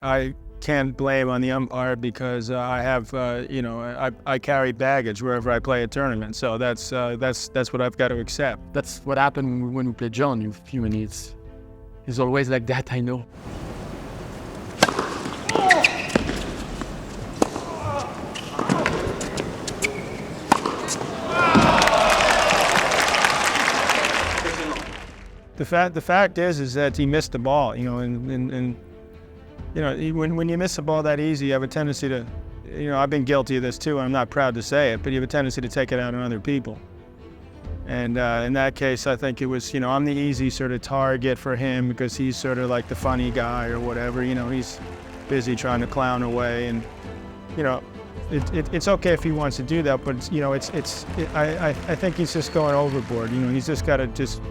I can't blame on the umpire because I have, I carry baggage wherever I play a tournament. So that's what I've got to accept. That's what happened when we play John. He's always like that, I know. The fact is that he missed the ball, and when you miss a ball that easy, you have a tendency to, I've been guilty of this too, and I'm not proud to say it, but you have a tendency to take it out on other people. And in that case, I think it was, I'm the easy sort of target for him because he's sort of like the funny guy or whatever, he's busy trying to clown away, and, it's okay if he wants to do that, but I think he's just going overboard. He's just got to just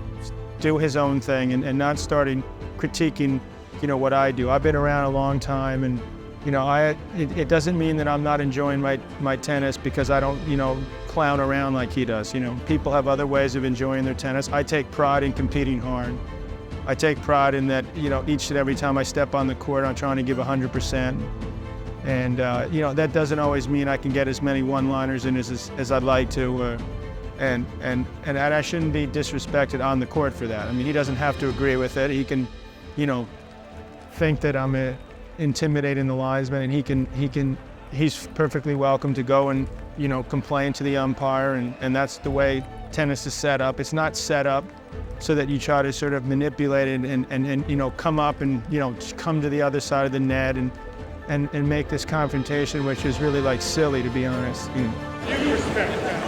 do his own thing and not starting critiquing, what I do. I've been around a long time, and it doesn't mean that I'm not enjoying my tennis because I don't, clown around like he does. People have other ways of enjoying their tennis. I take pride in competing hard. I take pride in that, each and every time I step on the court, I'm trying to give 100%. And that doesn't always mean I can get as many one-liners in as I'd like to. And I shouldn't be disrespected on the court for that. I mean, he doesn't have to agree with it. He can, think that I'm intimidating the linesman, and he's perfectly welcome to go and, complain to the umpire, and that's the way tennis is set up. It's not set up so that you try to sort of manipulate it and come up and, come to the other side of the net and make this confrontation, which is really like silly, to be honest. You respect that.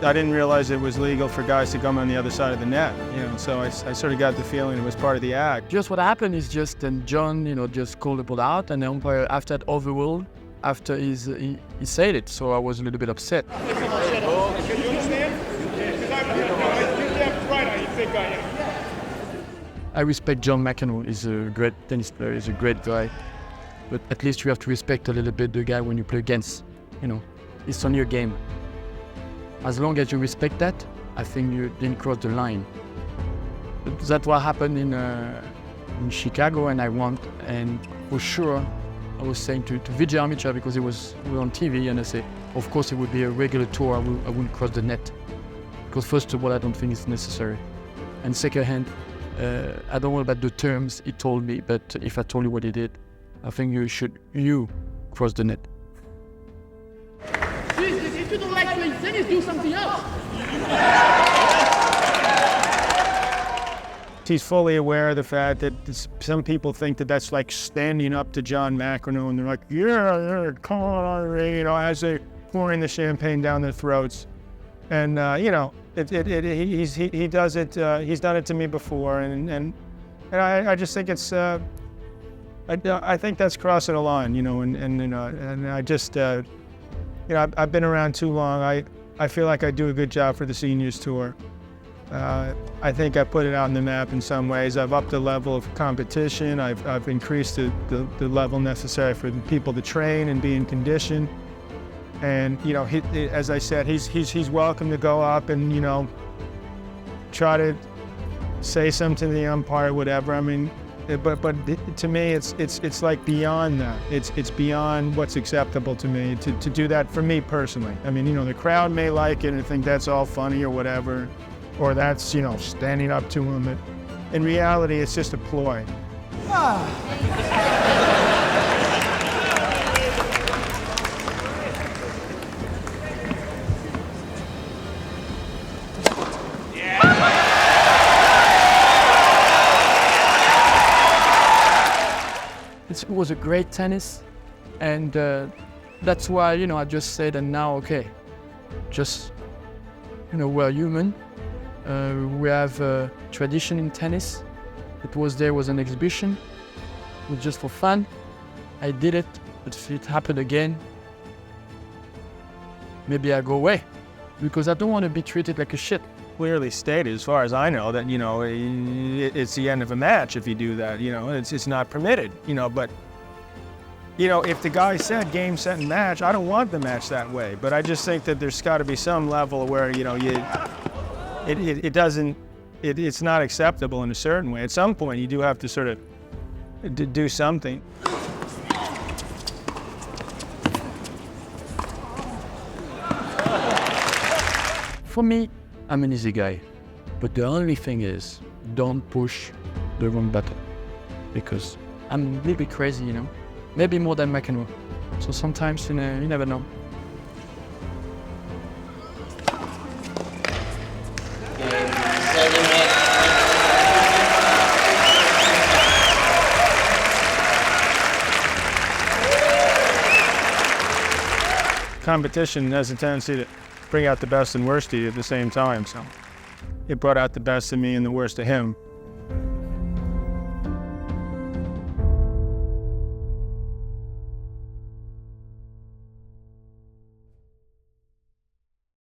I didn't realize it was legal for guys to come on the other side of the net, so I sort of got the feeling it was part of the act. Just what happened is then John, just called the ball out, and the umpire after that overruled after he said it, so I was a little bit upset. Can you understand? Because I'm damn right I think I am. I respect John McEnroe. He's a great tennis player, he's a great guy, but at least you have to respect a little bit the guy when you play against. It's on your game. As long as you respect that, I think you didn't cross the line. That's what happened in Chicago, and I won. And for sure, I was saying to Vijay Amicha, because we were on TV, and I say, of course it would be a regular tour, I wouldn't cross the net. Because first of all, I don't think it's necessary. And second hand, I don't know about the terms he told me, but if I told you what he did, I think you cross the net. Jesus, if you don't like playing tennis, do something else. He's fully aware of the fact that some people think that that's like standing up to John McEnroe, and they're like, yeah, come on, as they're pouring the champagne down their throats. And he does it. He's done it to me before, and I just think it's. I think that's crossing a line, and I just. I've been around too long. I feel like I do a good job for the seniors tour. I think I put it out on the map in some ways. I've upped the level of competition. I've increased the level necessary for the people to train and be in condition. And as I said, he's welcome to go up and try to say something to the umpire, whatever. I mean. But to me, it's like beyond that. It's beyond what's acceptable to me to do that for me personally. I mean, the crowd may like it and think that's all funny or whatever, or that's standing up to him. But in reality, it's just a ploy. It was a great tennis, and that's why I just said, and now okay, just we're human. We have a tradition in tennis. There was an exhibition. It was just for fun. I did it, but if it happened again, maybe I go away, because I don't want to be treated like a shit. Clearly stated, as far as I know, that it's the end of a match if you do that. It's not permitted. But you know, if the guy said game, set, and match, I don't want the match that way. But I just think that there's got to be some level where, you know, it's not acceptable in a certain way. At some point, you do have to sort of do something. For me, I'm an easy guy. But the only thing is, don't push the wrong button. Because I'm a little bit crazy, you know? Maybe more than McEnroe. So sometimes, you know, you never know. Competition has a tendency to bring out the best and worst of you at the same time, so it brought out the best in me and the worst of him.